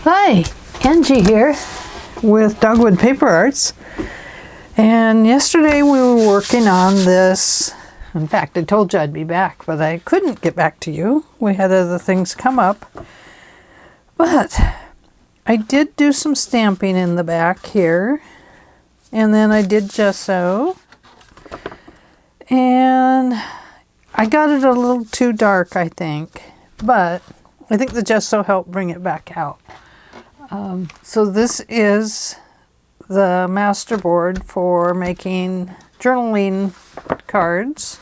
Hi, Angie here with Dogwood Paper Arts, and yesterday we were working on this. In fact, I told you I'd be back, but I couldn't get back to you. We had other things come up, but I did do some stamping in the back here, and then I did gesso, and I got it a little too dark, I think, but I think the gesso helped bring it back out. So this is the master board for making journaling cards.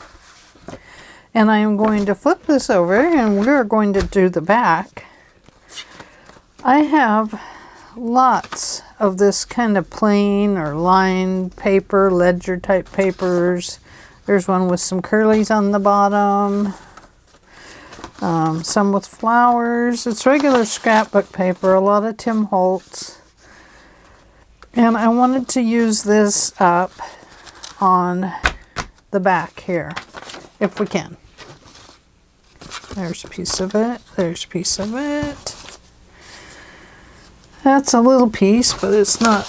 And I am going to flip this over and we're going to do the back. I have lots of this kind of plain or lined paper, ledger type papers. There's one with some curlies on the bottom. Some with flowers. It's regular scrapbook paper, a lot of Tim Holtz. And I wanted to use this up on the back here, if we can. There's a piece of it, there's a piece of it. That's a little piece, but it's not.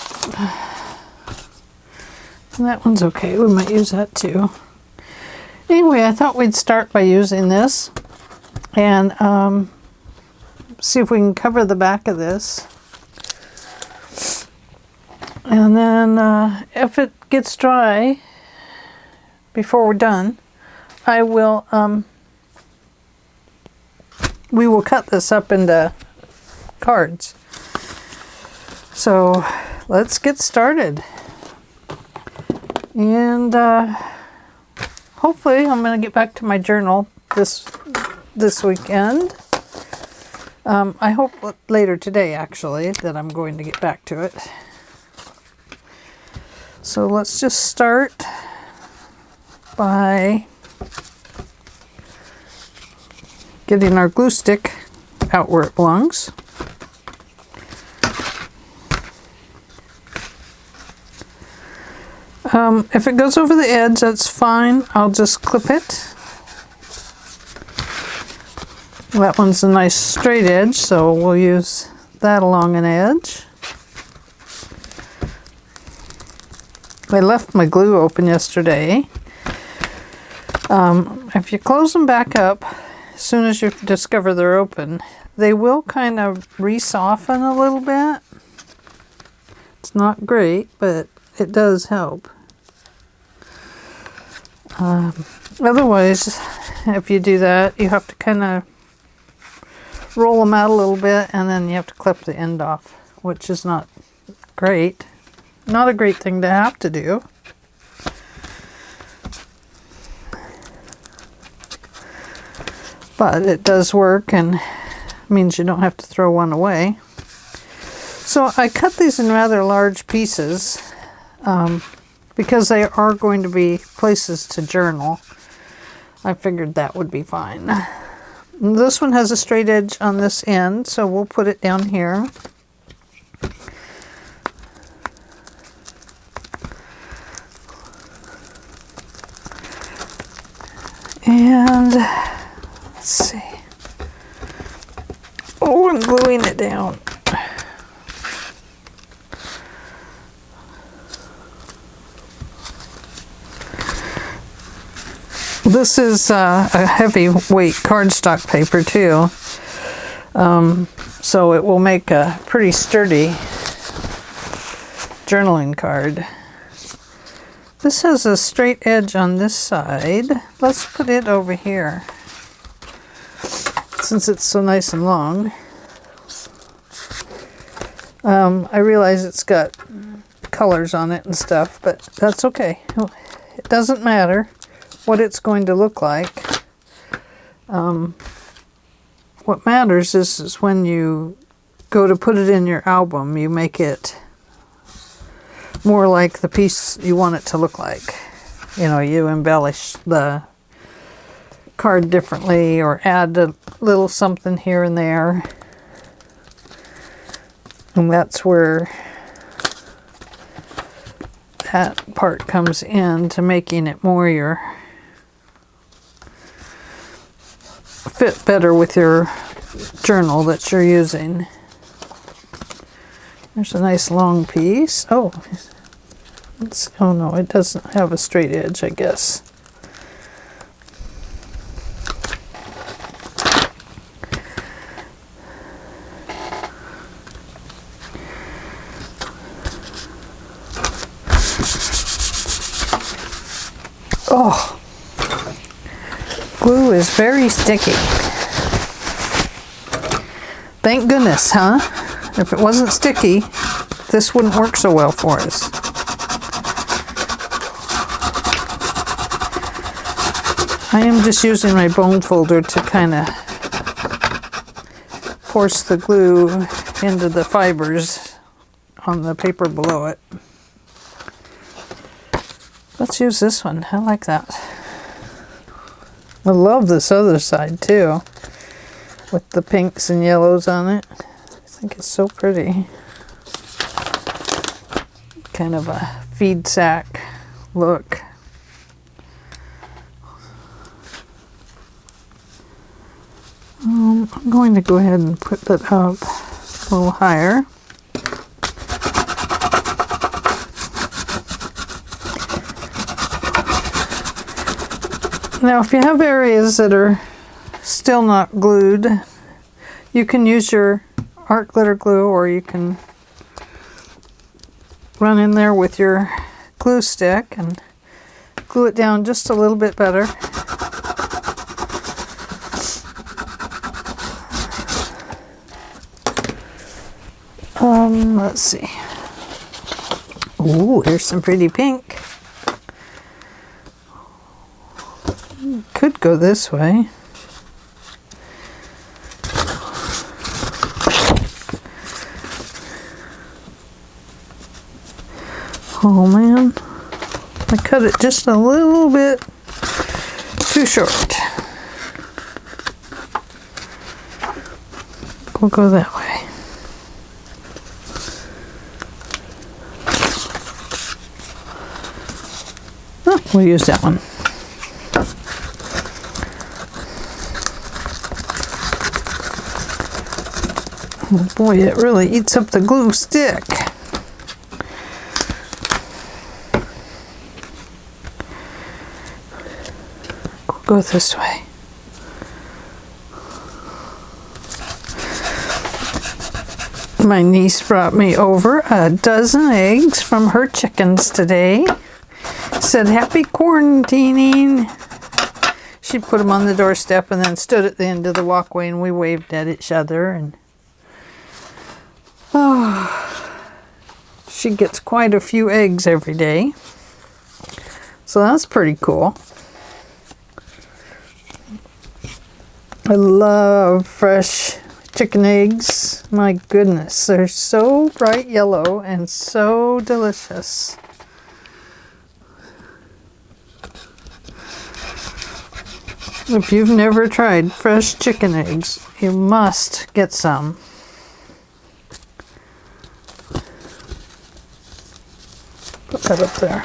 And that one's okay, we might use that too. Anyway, I thought we'd start by using this and see if we can cover the back of this. And then if it gets dry before we're done, I will we will cut this up into cards. So let's get started. And hopefully I'm going to get back to my journal this weekend. I hope later today, actually, that I'm going to get back to it. So let's just start by getting our glue stick out where it belongs. If it goes over the edge, that's fine. I'll just clip it. That one's a nice straight edge, so we'll use that along an edge. I left my glue open yesterday. If you close them back up, as soon as you discover they're open, they will kind of re-soften a little bit. It's not great, but it does help. Otherwise, if you do that, you have to kind of roll them out a little bit, and then you have to clip the end off, which is not great. Not a great thing to have to do. But it does work and means you don't have to throw one away. So I cut these in rather large pieces because they are going to be places to journal. I figured that would be fine. This one has a straight edge on this end, so we'll put it down here. And let's see. Oh, I'm gluing it down. This is a heavyweight cardstock paper too, so it will make a pretty sturdy journaling card. This has a straight edge on this side. Let's put it over here, since it's so nice and long. I realize it's got colors on it and stuff, but that's okay. It doesn't matter what it's going to look like. What matters is when you go to put it in your album, you make it more like the piece you want it to look like. You know, you embellish the card differently or add a little something here and there. And that's where that part comes in, to making it more your fit better with your journal that you're using. There's a nice long piece. Oh, oh no, it doesn't have a straight edge, I guess. Oh, glue is very sticky. Thank goodness, huh? If it wasn't sticky, this wouldn't work so well for us. I am just using my bone folder to kind of force the glue into the fibers on the paper below it. Let's use this one. I like that. I love this other side too, with the pinks and yellows on it. I think it's so pretty. Kind of a feed sack look. I'm going to go ahead and put that up a little higher. Now, if you have areas that are still not glued, you can use your art glitter glue, or you can run in there with your glue stick and glue it down just a little bit better. Let's see. Ooh, here's some pretty pink. Could go this way. Oh man, I cut it just a little bit too short. We'll go that way. Oh, we'll use that one. Oh boy, it really eats up the glue stick. We'll go this way. My niece brought me over a dozen eggs from her chickens today. Said happy quarantining. She put them on the doorstep and then stood at the end of the walkway and we waved at each other. And oh, she gets quite a few eggs every day. So that's pretty cool. I love fresh chicken eggs. My goodness, they're so bright yellow and so delicious. If you've never tried fresh chicken eggs, you must get some. Put that up there.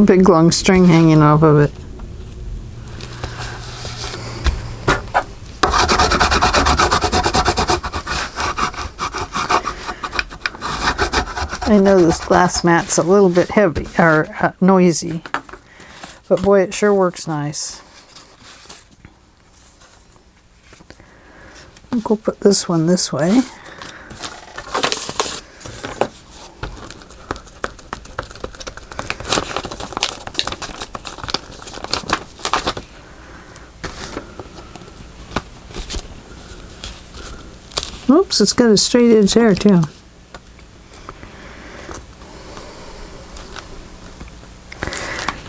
Big long string hanging off of it. I know this glass mat's a little bit heavy, or noisy, but boy, it sure works nice. I think we'll put this one this way. Oops, it's got a straight edge there too.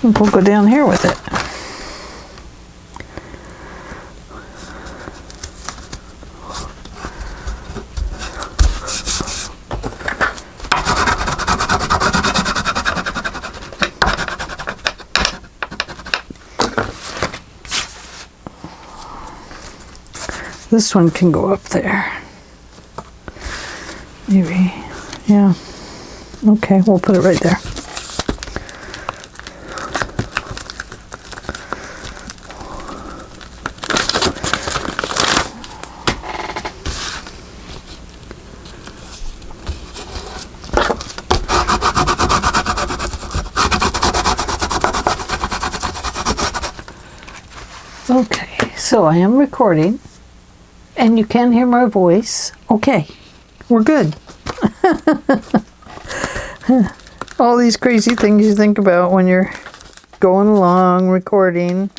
We'll go down here with it. This one can go up there. Maybe, yeah. Okay, we'll put it right there. Okay, so I am recording, and you can hear my voice. Okay, we're good. All these crazy things you think about when you're going along recording,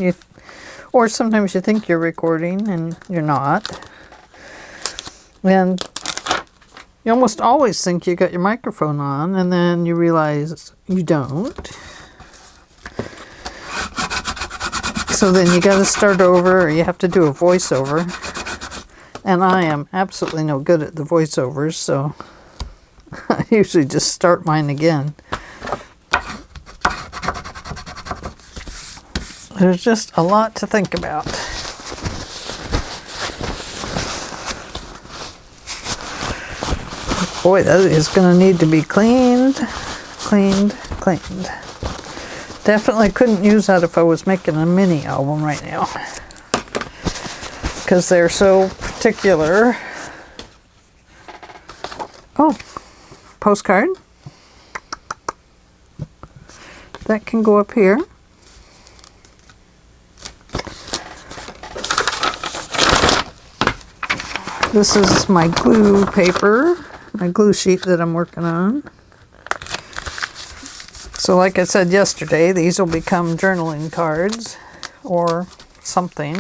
or sometimes you think you're recording and you're not. And you almost always think you got your microphone on, and then you realize you don't. So then you got to start over, or you have to do a voiceover. And I am absolutely no good at the voiceovers, so I usually just start mine again. There's just a lot to think about. Boy, that is going to need to be cleaned. Definitely couldn't use that if I was making a mini album right now, because they're so particular. Oh, postcard. That can go up here. This is my glue paper, my glue sheet that I'm working on. So like I said yesterday, these will become journaling cards or something.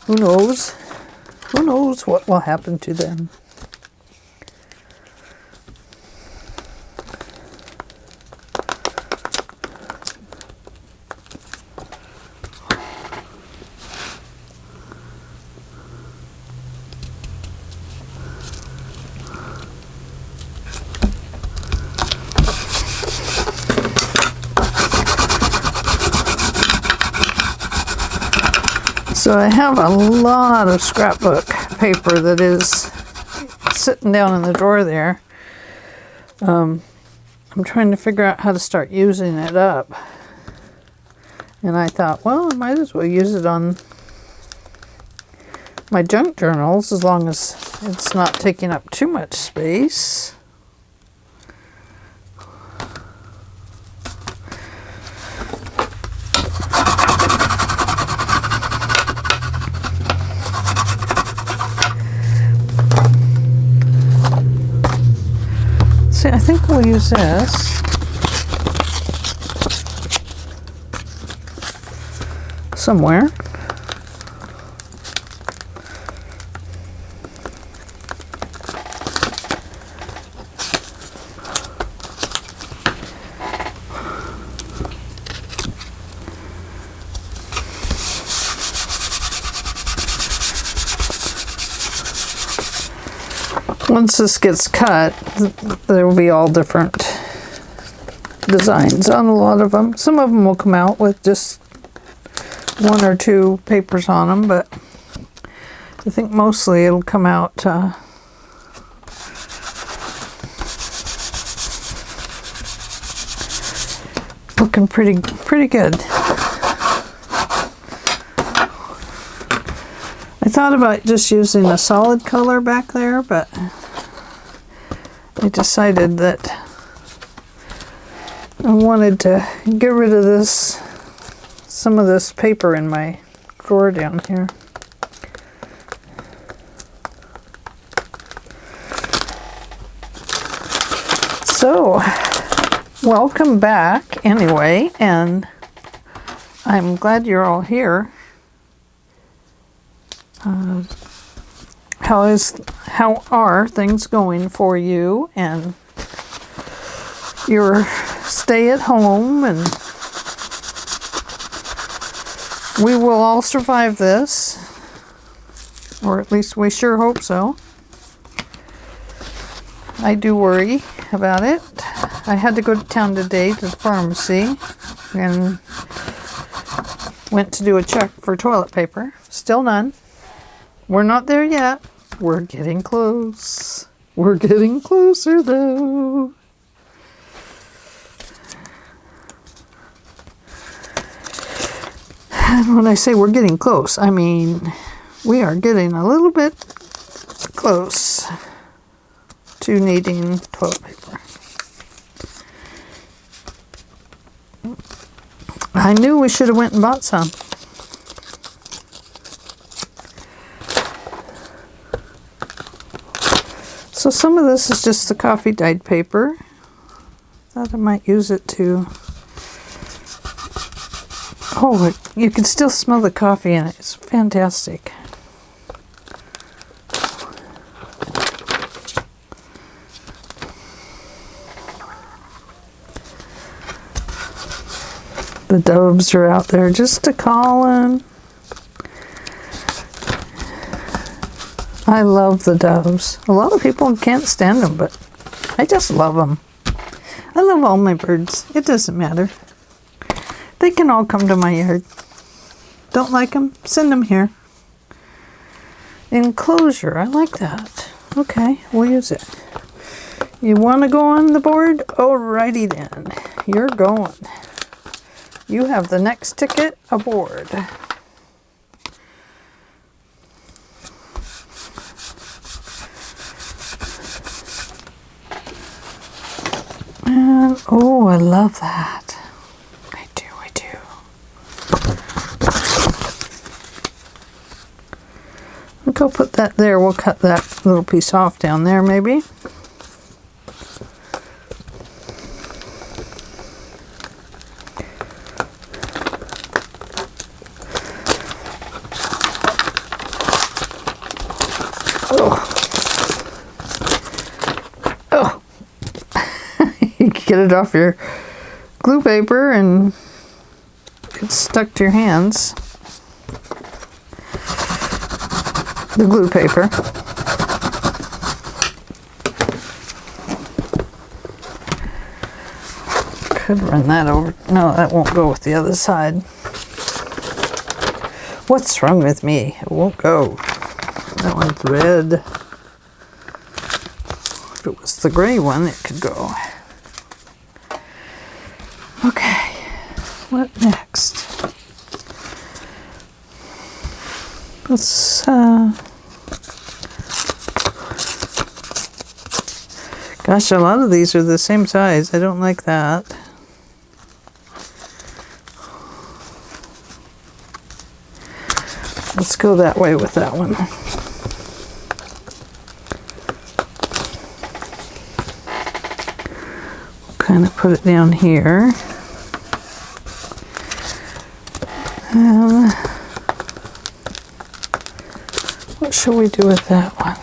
Who knows? Who knows what will happen to them? So I have a lot of scrapbook paper that is sitting down in the drawer there. I'm trying to figure out how to start using it up. And I thought, well, I might as well use it on my junk journals as long as it's not taking up too much space. See, I think we'll use this somewhere. Once this gets cut, there will be all different designs on a lot of them. Some of them will come out with just one or two papers on them, but I think mostly it'll come out looking pretty good. I thought about just using a solid color back there, but I decided that I wanted to get rid of some of this paper in my drawer down here. So, welcome back anyway, and I'm glad you're all here. How are things going for you and your stay at home? And we will all survive this, or at least we sure hope so. I do worry about it. I had to go to town today to the pharmacy and went to do a check for toilet paper. Still none. We're not there yet. We're getting close. We're getting closer though. And when I say we're getting close, I mean we are getting a little bit close to needing toilet paper. I knew we should have went and bought some. So some of this is just the coffee dyed paper. Thought I might use it to... Oh, you can still smell the coffee in it. It's fantastic. The doves are out there just a-calling. I love the doves. A lot of people can't stand them, but I just love them. I love all my birds. It doesn't matter. They can all come to my yard. Don't like them? Send them here. Enclosure. I like that. Okay, we'll use it. You want to go on the board? Alrighty then. You're going. You have the next ticket aboard. And, oh, I love that. I do. I'll go put that there. We'll cut that little piece off down there, maybe. Get it off your glue paper and it's stuck to your hands. The glue paper. Could run that over. No, that won't go with the other side. What's wrong with me? It won't go. That one's red. If it was the gray one, it could go. Okay, what next? Let's, gosh, a lot of these are the same size. I don't like that. Let's go that way with that one. Kind of put it down here. What shall we do with that one?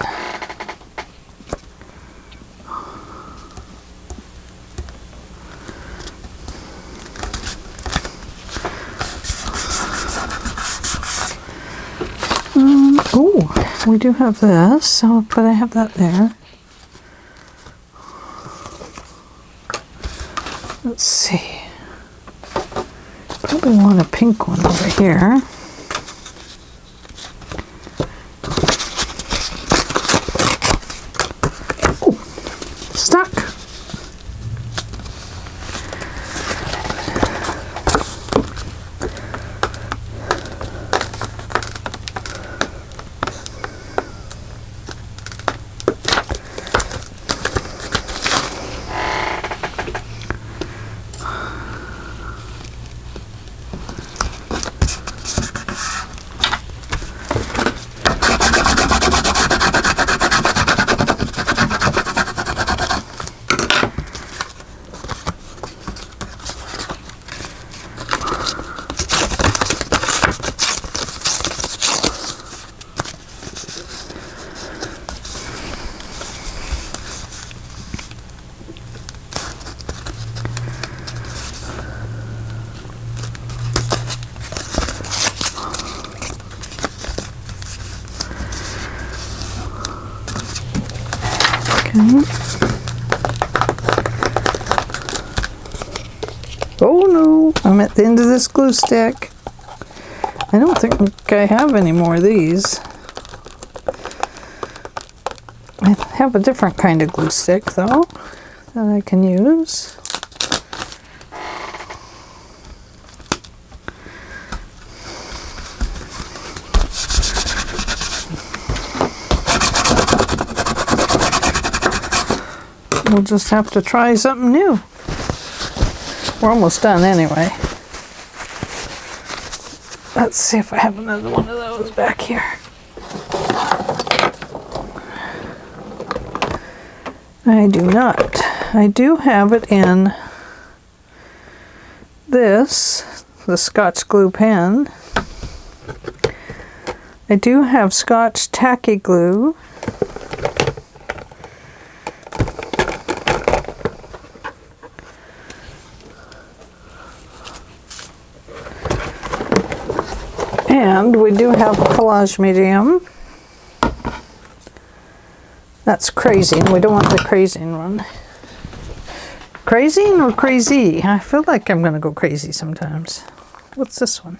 Oh, we do have this, so but I have that there. Let's see. Probably want a pink one over here. Oh, stuck. Oh no, I'm at the end of this glue stick. I don't think I have any more of these. I have a different kind of glue stick though that I can use. We'll just have to try something new. We're almost done anyway. Let's see if I have another one of those back here. I do not. I do have it in this, the Scotch glue pen. I do have Scotch tacky glue. And we do have collage medium. That's crazing. We don't want the crazing one. Crazing or crazy? I feel like I'm going to go crazy sometimes. What's this one?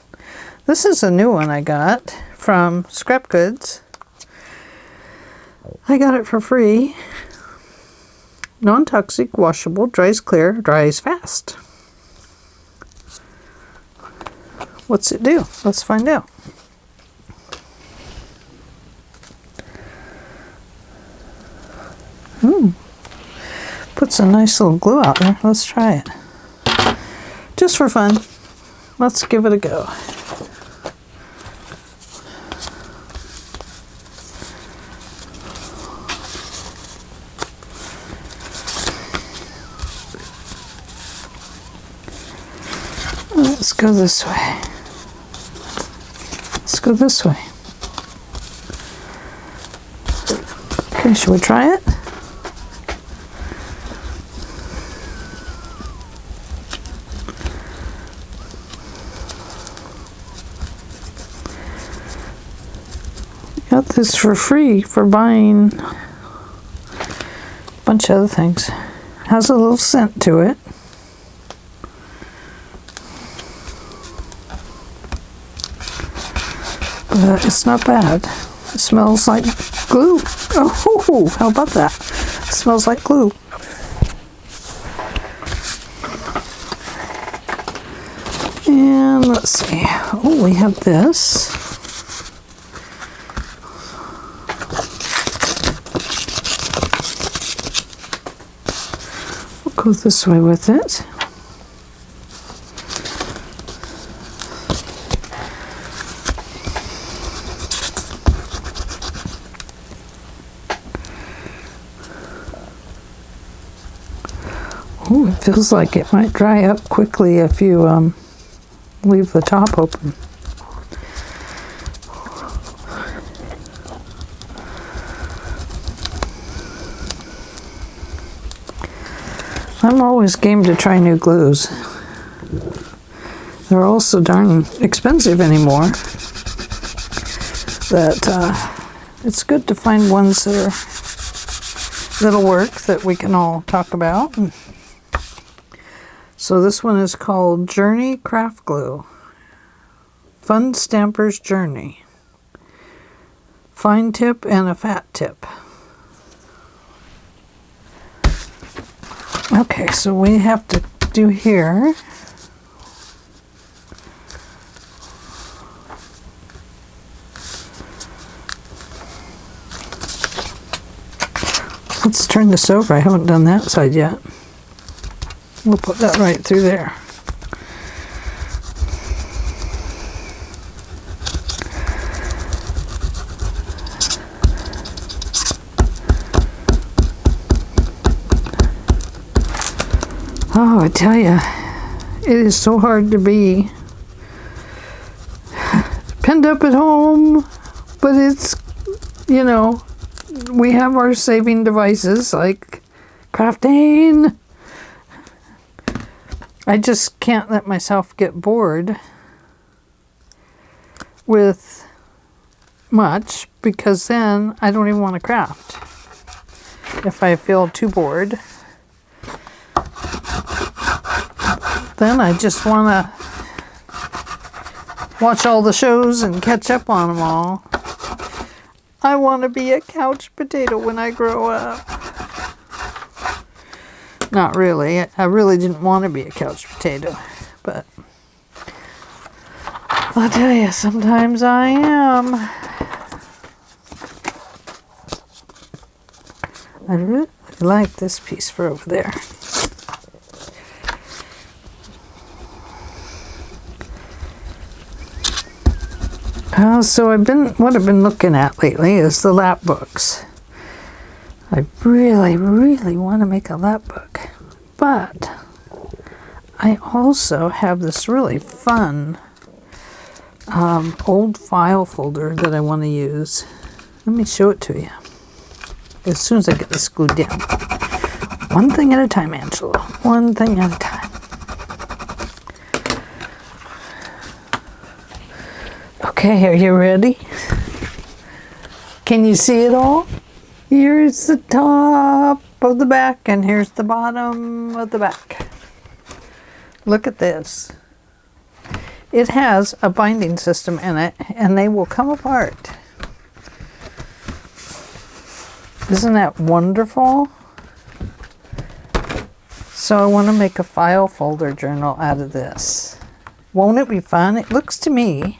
This is a new one I got from Scrap Goods. I got it for free. Non-toxic, washable, dries clear, dries fast. What's it do? Let's find out. Puts a nice little glue out there. Let's try it. Just for fun. Let's give it a go. Let's go this way. Let's go this way. Okay, should we try it? Got this for free for buying a bunch of other things. Has a little scent to it. But it's not bad. It smells like glue. Oh, how about that? It smells like glue. And let's see. Oh, we have this. We'll go this way with it. Oh, it feels like it might dry up quickly if you leave the top open. I'm always game to try new glues. They're all so darn expensive anymore that it's good to find ones that'll work, that we can all talk about. So this one is called Journey Craft Glue. Fun Stamper's Journey. Fine tip and a fat tip. Okay, so we have to do here. Let's turn this over. I haven't done that side yet. We'll put that right through there. Oh, I tell you, it is so hard to be pinned up at home, but it's, you know, we have our saving devices like crafting. I just can't let myself get bored with much, because then I don't even want to craft if I feel too bored. Then I just want to watch all the shows and catch up on them all. I want to be a couch potato when I grow up. Not really. I really didn't want to be a couch potato, but I'll tell you, sometimes I am. I really like this piece for over there. So what I've been looking at lately is the lap books. I really, really want to make a lap book, but I also have this really fun old file folder that I want to use. Let me show it to you as soon as I get this glued down. One thing at a time, Angela. One thing at a time. Okay, are you ready? Can you see it all? Here's the top of the back and here's the bottom of the back. Look at this. It has a binding system in it and they will come apart. Isn't that wonderful? So I want to make a file folder journal out of this. Won't it be fun? It looks to me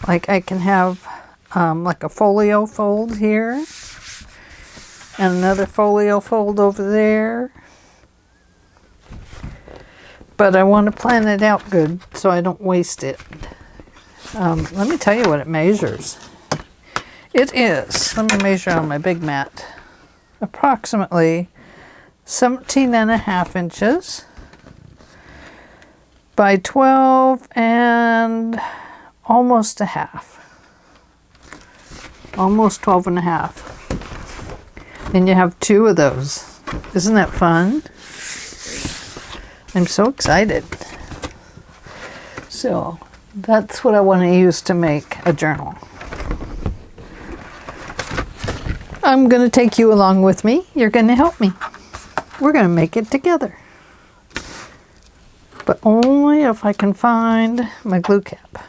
like I can have like a folio fold here and another folio fold over there. But I want to plan it out good so I don't waste it. Let me tell you what it measures. It is, let me measure on my big mat, approximately 17.5 inches by 12 and almost a half. Almost 12.5. And you have 2 of those. Isn't that fun? I'm so excited. So that's what I want to use to make a journal. I'm going to take you along with me. You're going to help me. We're going to make it together. But only if I can find my glue cap.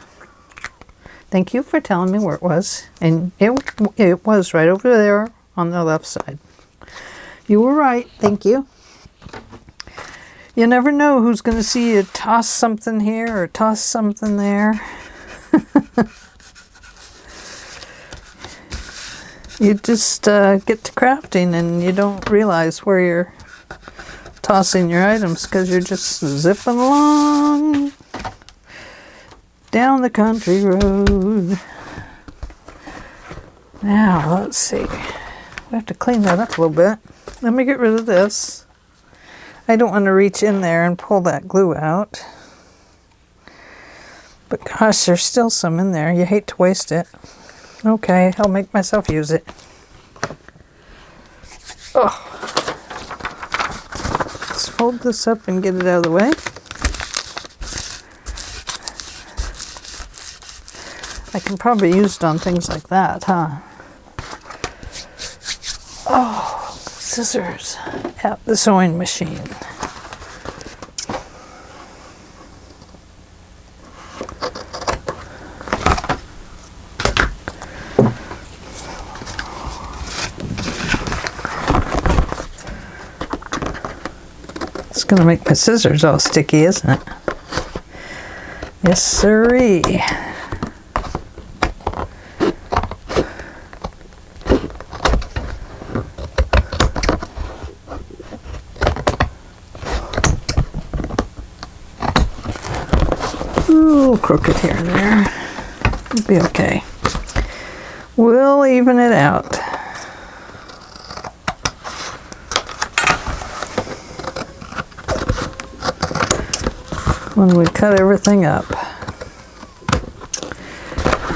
Thank you for telling me where it was. And it was right over there on the left side. You were right. Thank you. You never know who's going to see you toss something here or toss something there. You just get to crafting and you don't realize where you're tossing your items because you're just zipping along down the country road. Now, let's see. We have to clean that up a little bit. Let me get rid of this. I don't want to reach in there and pull that glue out. But gosh, there's still some in there. You hate to waste it. Okay, I'll make myself use it. Oh. Let's fold this up and get it out of the way. I can probably use it on things like that, huh? Oh, scissors at the sewing machine. It's gonna make my scissors all sticky, isn't it? Yes, sirree. Ooh, crooked here and there. It'll be okay. We'll even it out. When we cut everything up.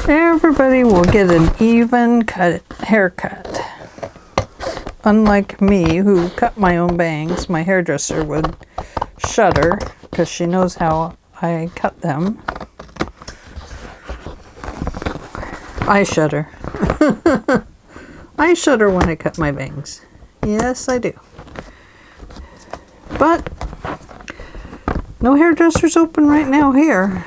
Everybody will get an even haircut. Unlike me, who cut my own bangs, my hairdresser would shudder because she knows how I cut them. I shudder. I shudder when I cut my bangs. Yes, I do. But no hairdressers open right now here.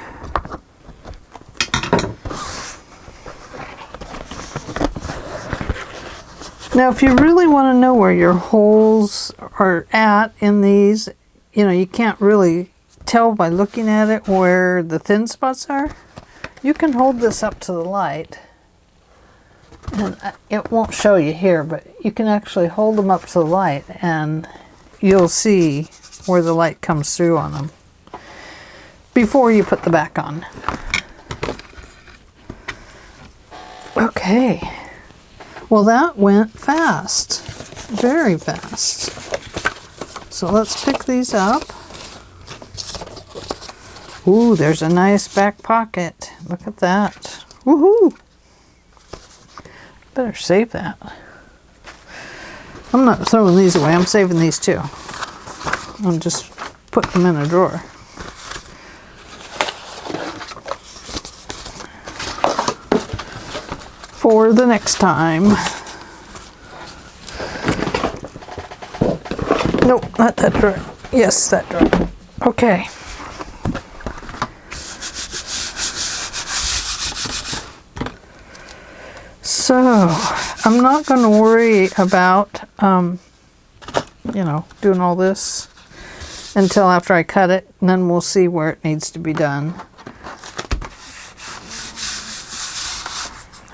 Now, if you really want to know where your holes are at in these, you know, you can't really tell by looking at it where the thin spots are, you can hold this up to the light. And it won't show you here, but you can actually hold them up to the light and you'll see where the light comes through on them before you put the back on. Okay. Well, that went fast. Very fast. So let's pick these up. Ooh, there's a nice back pocket. Look at that. Woohoo! Better save that. I'm not throwing these away. I'm saving these too. I'm just putting them in a drawer. For the next time. Nope, not that drawer. Yes, that drawer. Okay. So, I'm not going to worry about, you know, doing all this until after I cut it, and then we'll see where it needs to be done.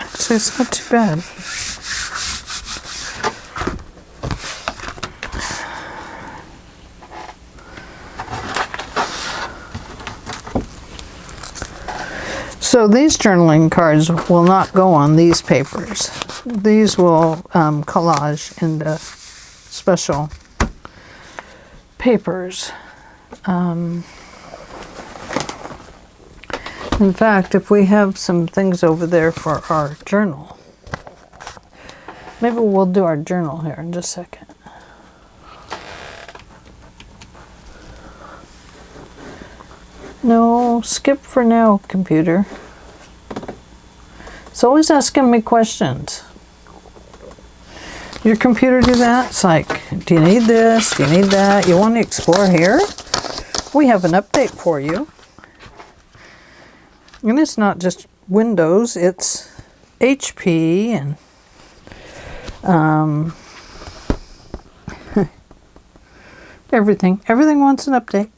Actually, it's not too bad. So these journaling cards will not go on these papers. These will collage into special papers. In fact, if we have some things over there for our journal, maybe we'll do our journal here in just a second. No, skip for now, computer. It's always asking me questions. Your computer do that? It's like, do you need this? Do you need that? You want to explore here? We have an update for you. And it's not just Windows, it's HP and everything. Everything wants an update.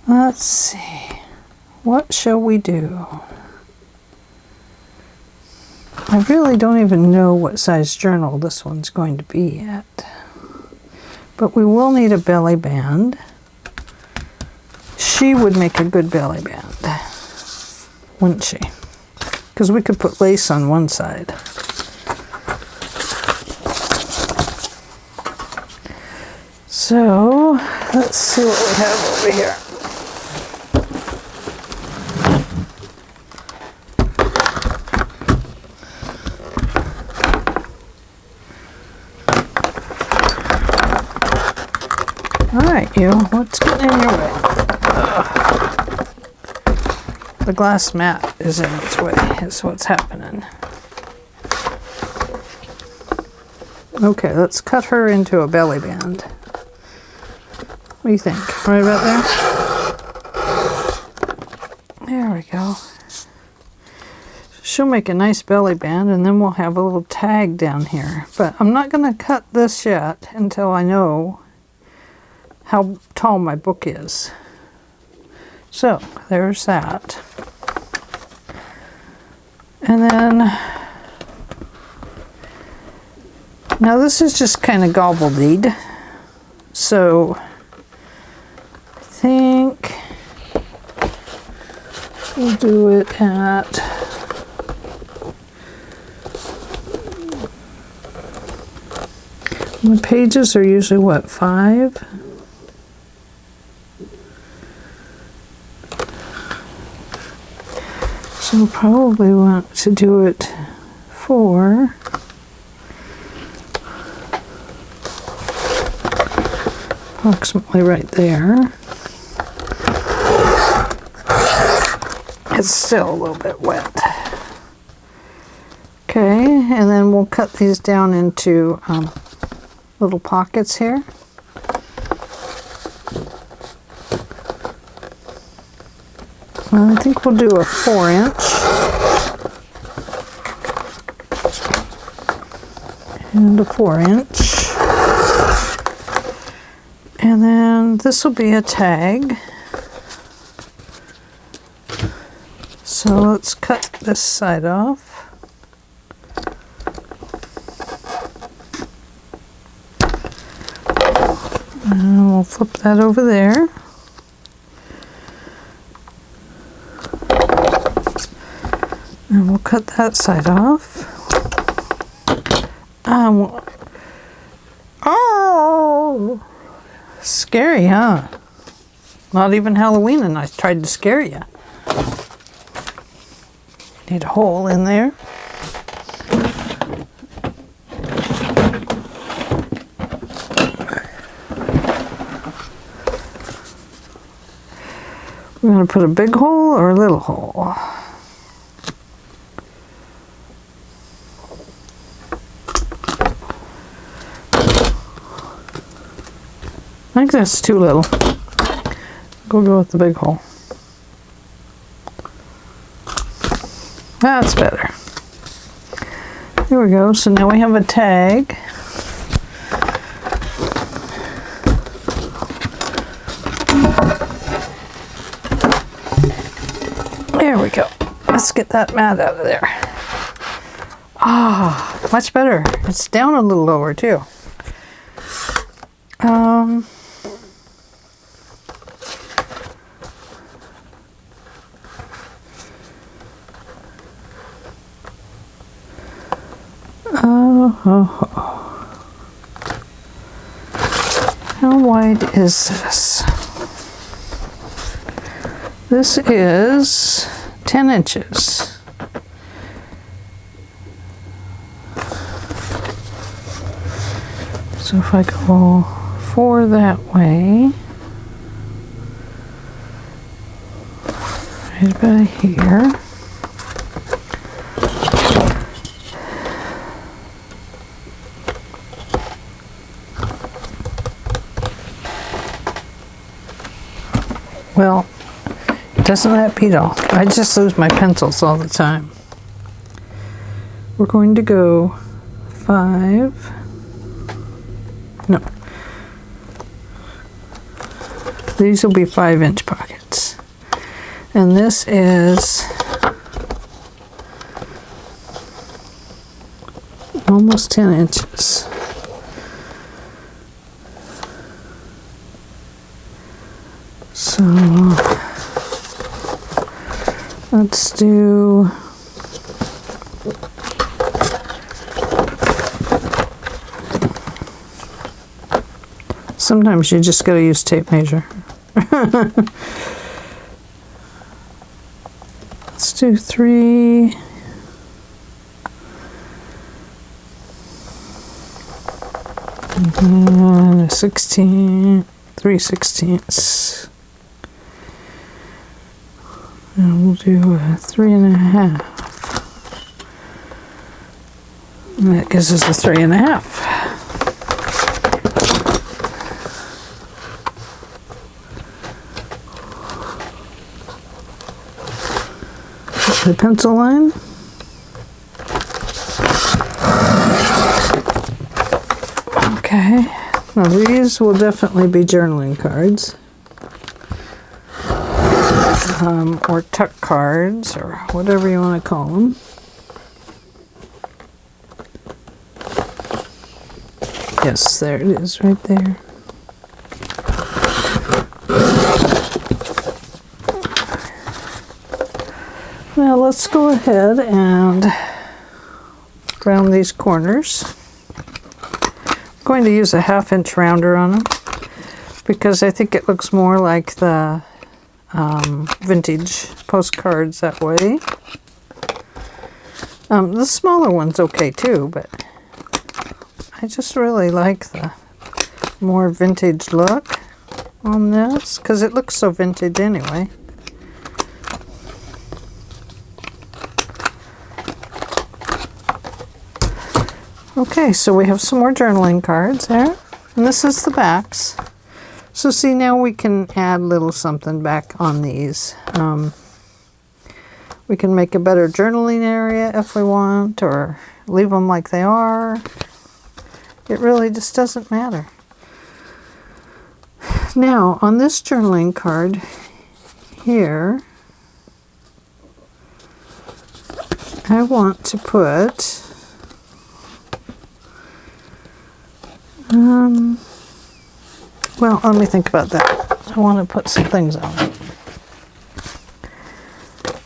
Let's see. What shall we do? I really don't even know what size journal this one's going to be yet. But we will need a belly band. She would make a good belly band, wouldn't she? Because we could put lace on one side. So, let's see what we have over here. Alright, you, what's getting in your way? Ugh. The glass mat is in its way, is what's happening. Okay, let's cut her into a belly band. What do you think? Right about there? There we go. She'll make a nice belly band, and then we'll have a little tag down here. But I'm not going to cut this yet until I know how tall my book is. So, there's that. And then, now this is just kind of gobbledygook. So, I think we'll do it at the pages are usually what, 5? So we'll probably want to do it 4. Approximately right there. It's still a little bit wet. Okay, and then we'll cut these down into little pockets here. Well, I think we'll do a 4-inch. and a 4-inch. And then this will be a tag. So let's cut this side off. And we'll flip that over there. And we'll cut that side off. Oh! Scary, huh? Not even Halloween and I tried to scare you. Need a hole in there. We're going to put a big hole or a little hole. I think that's too little. Go with the big hole. That's better. Here we go. So now we have a tag. There we go. Let's get that mat out of there. Ah, much better. It's down a little lower too. How wide is this? This is 10 inches. So if I go 4 that way, right about here. Well, doesn't that beat all? I just lose my pencils all the time. We're going to go 5. No. These will be 5-inch pockets. And this is almost 10 inches. So let's do sometimes you just gotta use tape measure. Let's do 3. And a 16, 3/16. And we'll do a 3.5. And that gives us a 3.5. The pencil line. Okay, now these will definitely be journaling cards. Or tuck cards, or whatever you want to call them. Yes, there it is, right there. Now let's go ahead and round these corners. I'm going to use a 1/2-inch rounder on them because I think it looks more like the vintage postcards that way. The smaller one's okay too, but I just really like the more vintage look on this because it looks so vintage anyway. Okay, so we have some more journaling cards there, and this is the backs. So see, now we can add a little something back on these. We can make a better journaling area if we want, or leave them like they are. It really just doesn't matter. Now, on this journaling card here, I want to put well, let me think about that. I want to put some things on it.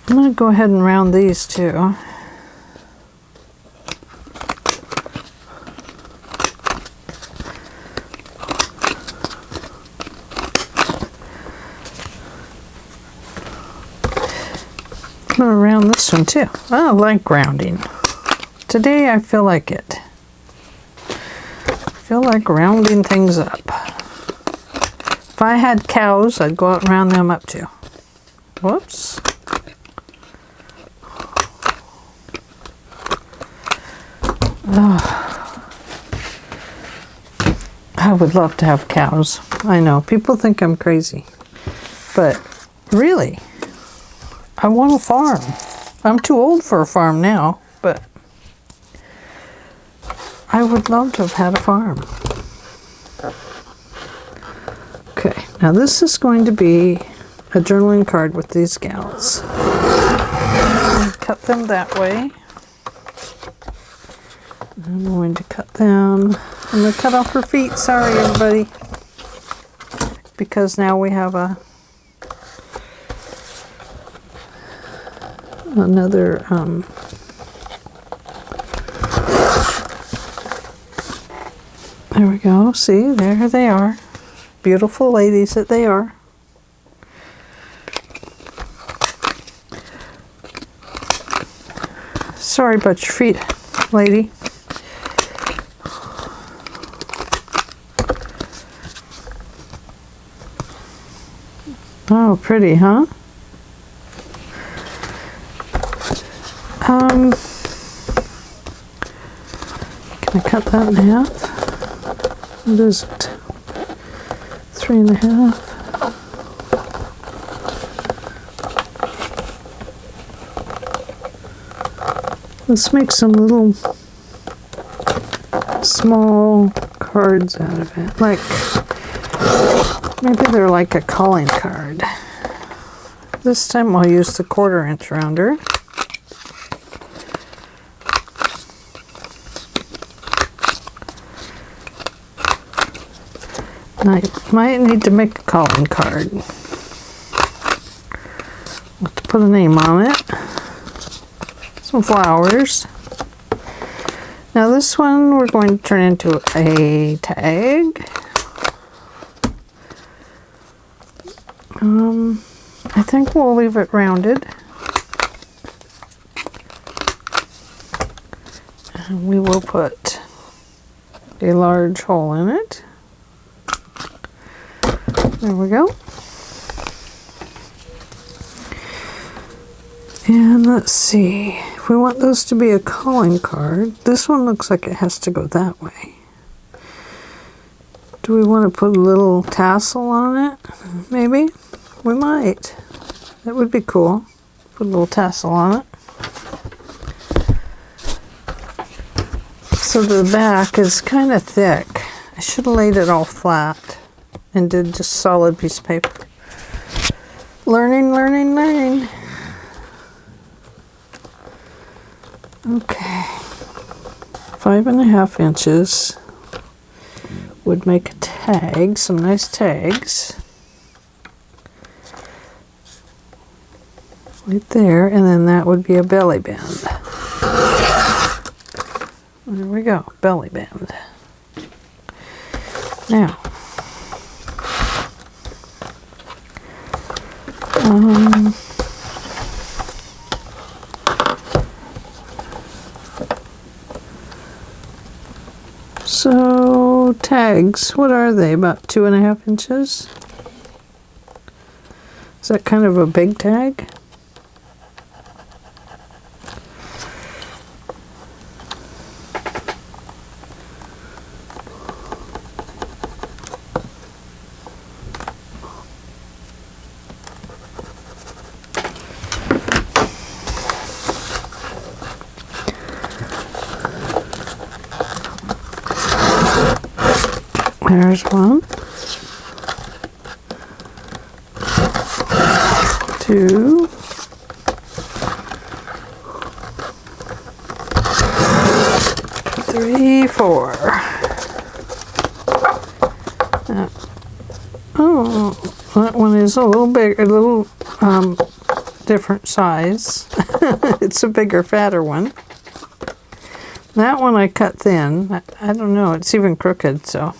I'm going to go ahead and round these too. I'm going to round this one too. I like rounding. Today I feel like it. I feel like rounding things up. If I had cows, I'd go out and round them up too. Whoops. Oh. I would love to have cows. I know, people think I'm crazy. But really, I want a farm. I'm too old for a farm now, but I would love to have had a farm. Okay, now this is going to be a journaling card with these gals. Cut them that way. I'm going to cut them. I'm going to cut off her feet. Sorry, everybody. Because now we have another there we go. See, there they are. Beautiful ladies that they are. Sorry about your feet, lady. Oh, pretty, huh? Can I cut that in half? What is it? 3.5. Let's make some little small cards out of it. Like, maybe they're like a calling card. This time I'll use the 1/4 inch rounder. I might need to make a calling card. I'll have to put a name on it. Some flowers. Now this one we're going to turn into a tag. I think we'll leave it rounded. And we will put a large hole in it. There we go. And let's see, if we want those to be a calling card, this one looks like it has to go that way. Do we want to put a little tassel on it? Maybe? We might. That would be cool. Put a little tassel on it. So the back is kind of thick. I should have laid it all flat and did just solid piece of paper. Learning, learning, learning. Okay. 5.5 inches would make a tag, some nice tags. Right there, and then that would be a belly band. There we go, belly band. Now, so tags, what are they? About 2.5 inches? Is that kind of a big tag? There's one. 2. 3, 4. Oh, that one is a little big, a little different size. It's a bigger, fatter one. That one I cut thin. I don't know, it's even crooked, so.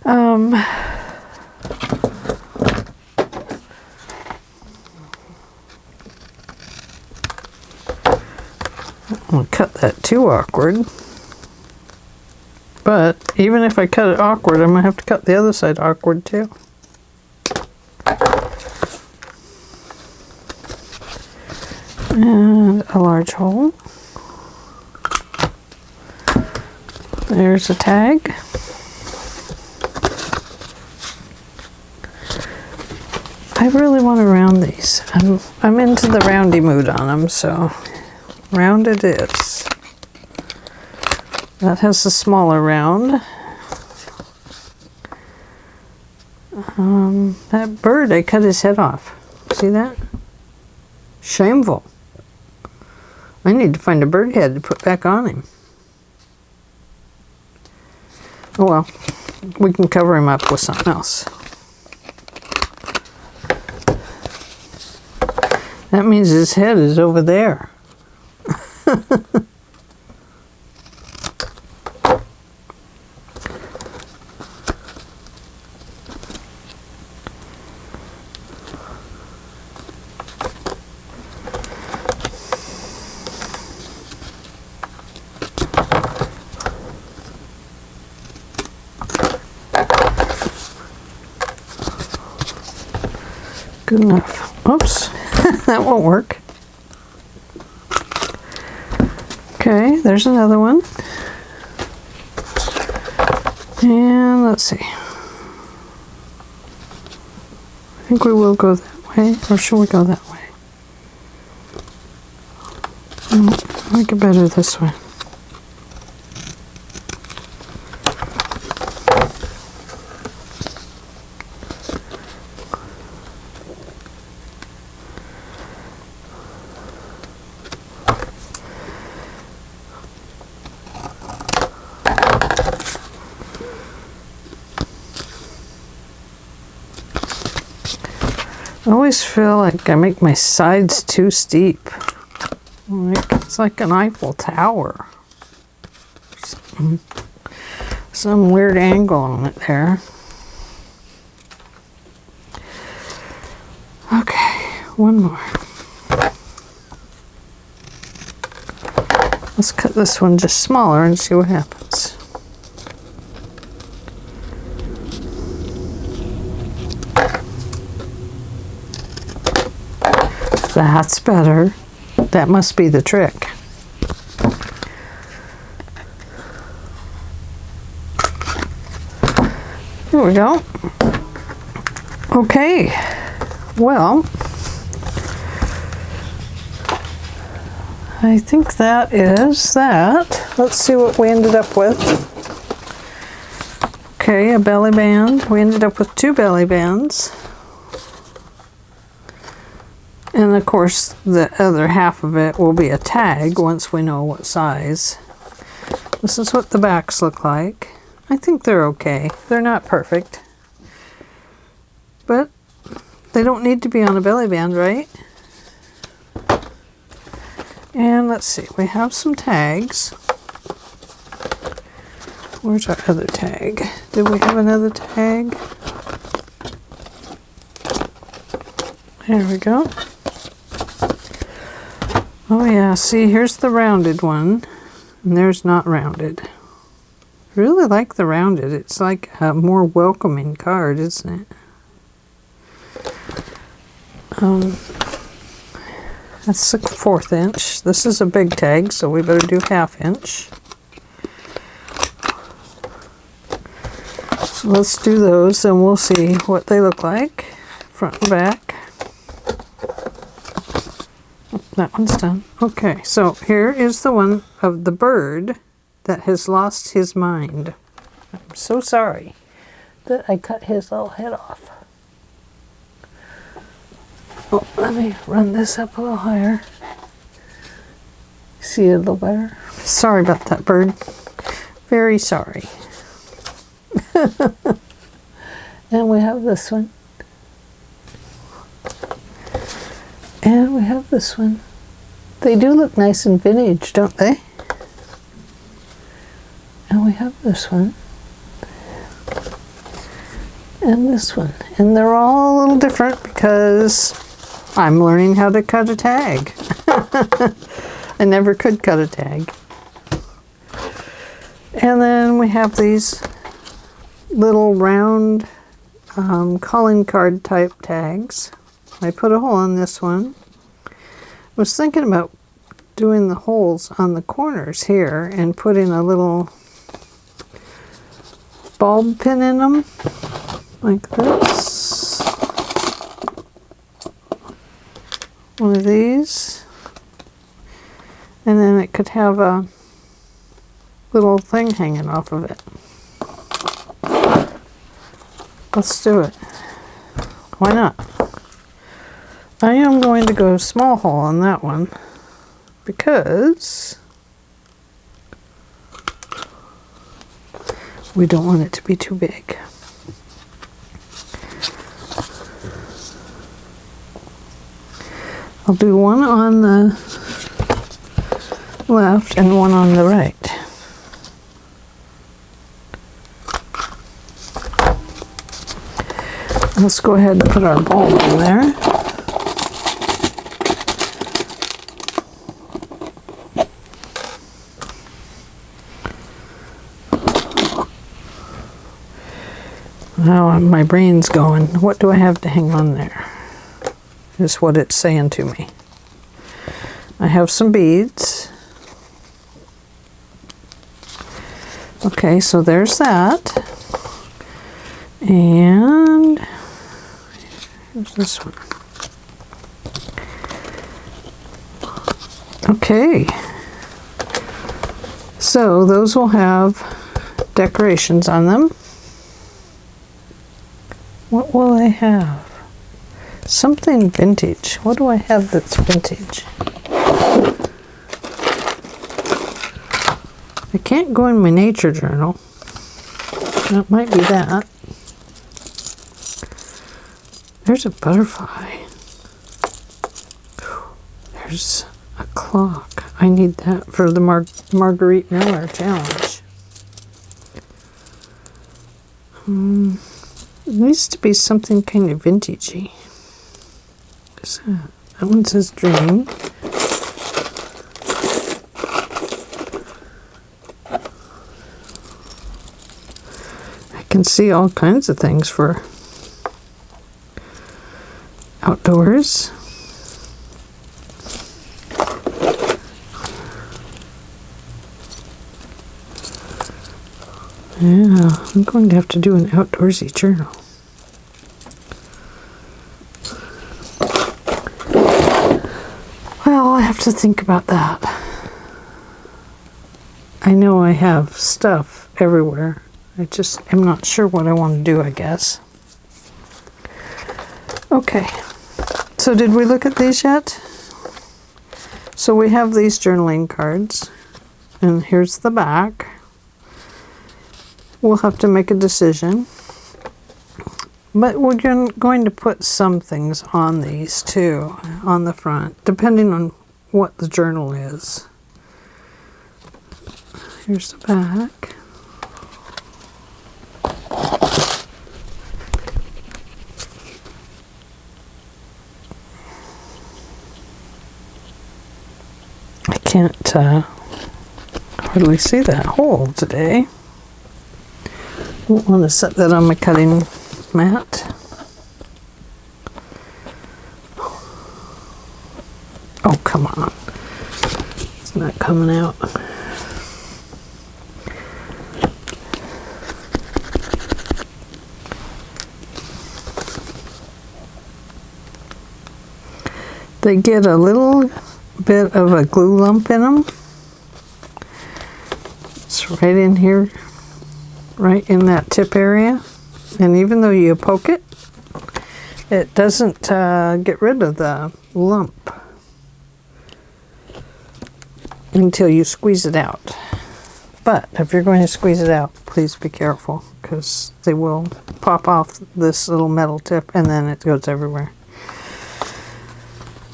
I'm gonna cut that too awkward. But even if I cut it awkward, I'm gonna have to cut the other side awkward too. And a large hole. There's a tag. I really want to round these. I'm into the roundy mood on them, so round it is. That has a smaller round. That bird, I cut his head off. See that? Shameful. I need to find a bird head to put back on him. Oh well, we can cover him up with something else. That means his head is over there. Good enough. Oops, that won't work. Okay, there's another one. And let's see. I think we will go that way, or should we go that way? I like it better this way. I always feel like I make my sides too steep. It's like an Eiffel Tower. Some weird angle on it there. Okay, one more. Let's cut this one just smaller and see what happens. That's better. That must be the trick. Here we go. Okay. Well, I think that is that. Let's see what we ended up with. Okay, a belly band. We ended up with 2 belly bands. And of course, the other half of it will be a tag once we know what size. This is what the backs look like. I think they're okay. They're not perfect. But they don't need to be on a belly band, right? And let's see, we have some tags. Where's our other tag? Did we have another tag? There we go. Oh yeah, see, here's the rounded one, and there's not rounded. I really like the rounded. It's like a more welcoming card, isn't it? That's a 1/4 inch. This is a big tag, so we better do 1/2 inch. So let's do those, and we'll see what they look like, front and back. That one's done. Okay, so here is the one of the bird that has lost his mind. I'm so sorry that I cut his little head off. Oh, let me run this up a little higher. See it a little better. Sorry about that, bird. Very sorry. And we have this one. And we have this one. They do look nice and vintage, don't they? And we have this one. And this one. And they're all a little different because I'm learning how to cut a tag. I never could cut a tag. And then we have these little round calling card type tags. I put a hole in this one. I was thinking about doing the holes on the corners here and putting a little bulb pin in them like this. One of these. And then it could have a little thing hanging off of it. Let's do it. Why not? I am going to go small hole on that one because we don't want it to be too big. I'll do one on the left and one on the right. Let's go ahead and put our bulb in there. Now my brain's going, what do I have to hang on there? Is what it's saying to me. I have some beads. Okay, so there's that. And here's this one. Okay. So those will have decorations on them. What will I have? Something vintage. What do I have that's vintage? I can't go in my nature journal. That might be that. There's a butterfly. There's a clock. I need that for the Marguerite Miller challenge. It needs to be something kind of vintagey. What's that? That one says dream. I can see all kinds of things for outdoors. Yeah, I'm going to have to do an outdoorsy journal. Well, I have to think about that. I know I have stuff everywhere. I just am not sure what I want to do, I guess. Okay, so did we look at these yet? So we have these journaling cards, and here's the back. We'll have to make a decision. But we're going to put some things on these too, on the front, depending on what the journal is. Here's the back. I can't hardly see that hole today. Don't want to set that on my cutting mat. Oh, come on. It's not coming out. They get a little bit of a glue lump in them. It's right in here. right in that tip area. And even though you poke it, it doesn't get rid of the lump until you squeeze it out. But if you're going to squeeze it out, please be careful, because they will pop off this little metal tip and then it goes everywhere.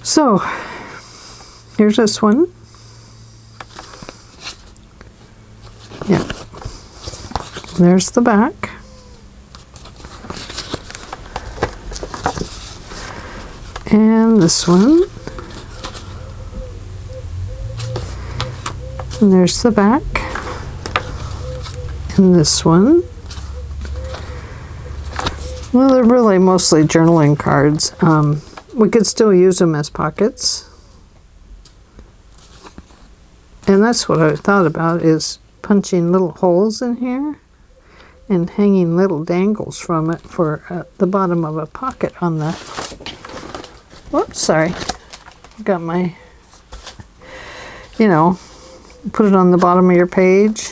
So here's this one. Yeah. There's the back. And this one. And there's the back. And this one. Well, they're really mostly journaling cards. We could still use them as pockets. And that's what I thought about, is punching little holes in here and hanging little dangles from it for the bottom of a pocket on the... Whoops, sorry. Got my... You know, put it on the bottom of your page.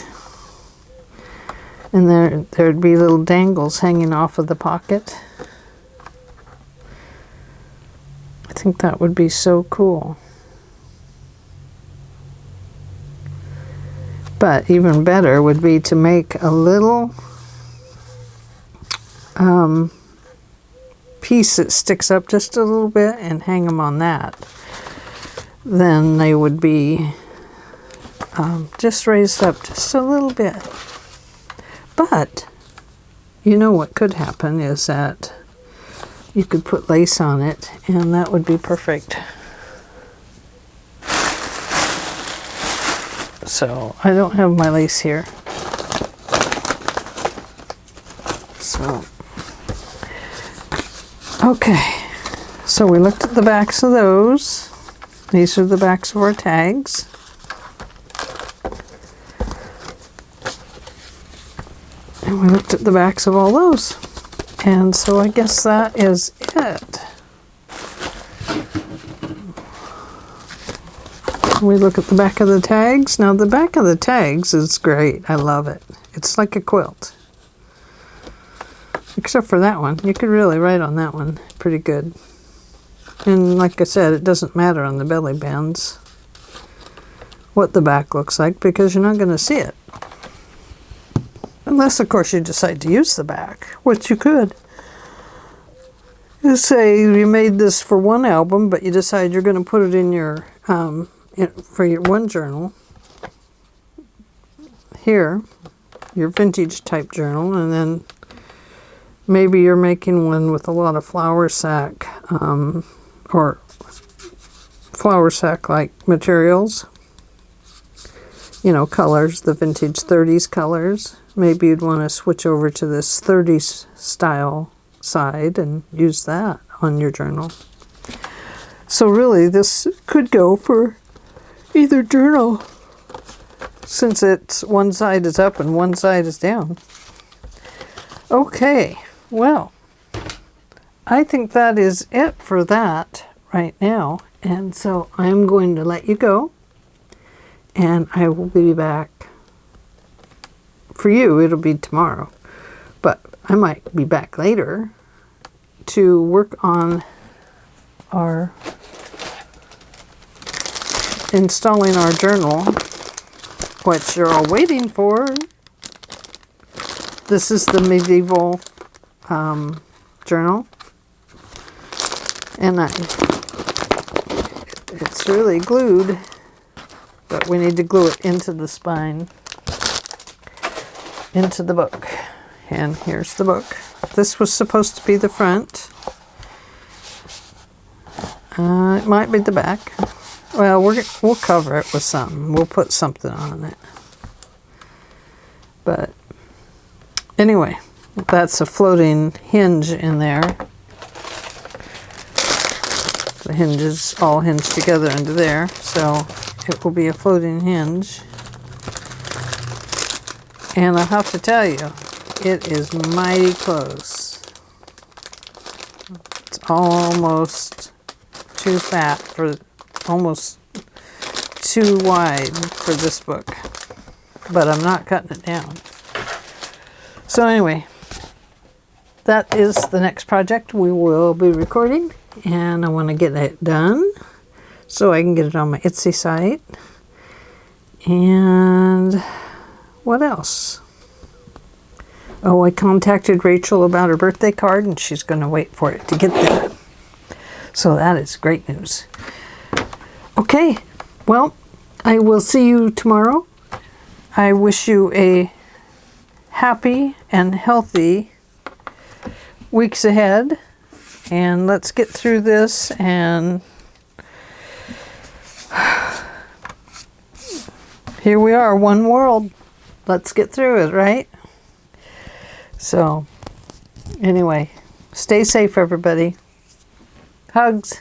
And there'd be little dangles hanging off of the pocket. I think that would be so cool. But even better would be to make a little piece that sticks up just a little bit and hang them on that. Then they would be just raised up just a little bit. But you know what could happen is that you could put lace on it, and that would be perfect. So I don't have my lace here. So, okay. So we looked at the backs of those. These are the backs of our tags. And we looked at the backs of all those. And so I guess that is it. We look at the back of the tags. Now the back of the tags is great. I love it. It's like a quilt. Except for that one. You could really write on that one pretty good. And like I said, it doesn't matter on the belly bands what the back looks like, because you're not going to see it. Unless, of course, you decide to use the back, which you could. You say you made this for one album, but you decide you're going to put it in your, for your one journal. Here, your vintage type journal, and then maybe you're making one with a lot of flour sack, or flour sack like materials. You know, colors, the vintage 30s colors. Maybe you'd want to switch over to this 30s style side and use that on your journal. So really, this could go for either journal, since it's one side is up and one side is down. Okay, well, I think that is it for that right now. And so I'm going to let you go, and I will be back. For you, it'll be tomorrow, but I might be back later to work on our installing our journal, which you're all waiting for. This is the medieval journal, and it's really glued, but we need to glue it into the spine, into the book. And here's the book. This was supposed to be the front. It might be the back. Well, we'll cover it with something. We'll put something on it. But anyway, that's a floating hinge in there. The hinges all hinge together into there, so it will be a floating hinge. And I have to tell you, it is mighty close. It's almost too fat for, almost too wide for this book. But I'm not cutting it down. So anyway, that is the next project we will be recording, and I want to get it done so I can get it on my Etsy site. And what else? Oh, I contacted Rachel about her birthday card, and she's going to wait for it to get there. So that is great news. Okay, well, I will see you tomorrow. I wish you a happy and healthy weeks ahead. And let's get through this, and here we are, one world. Let's get through it, right? So, anyway, stay safe, everybody. Hugs.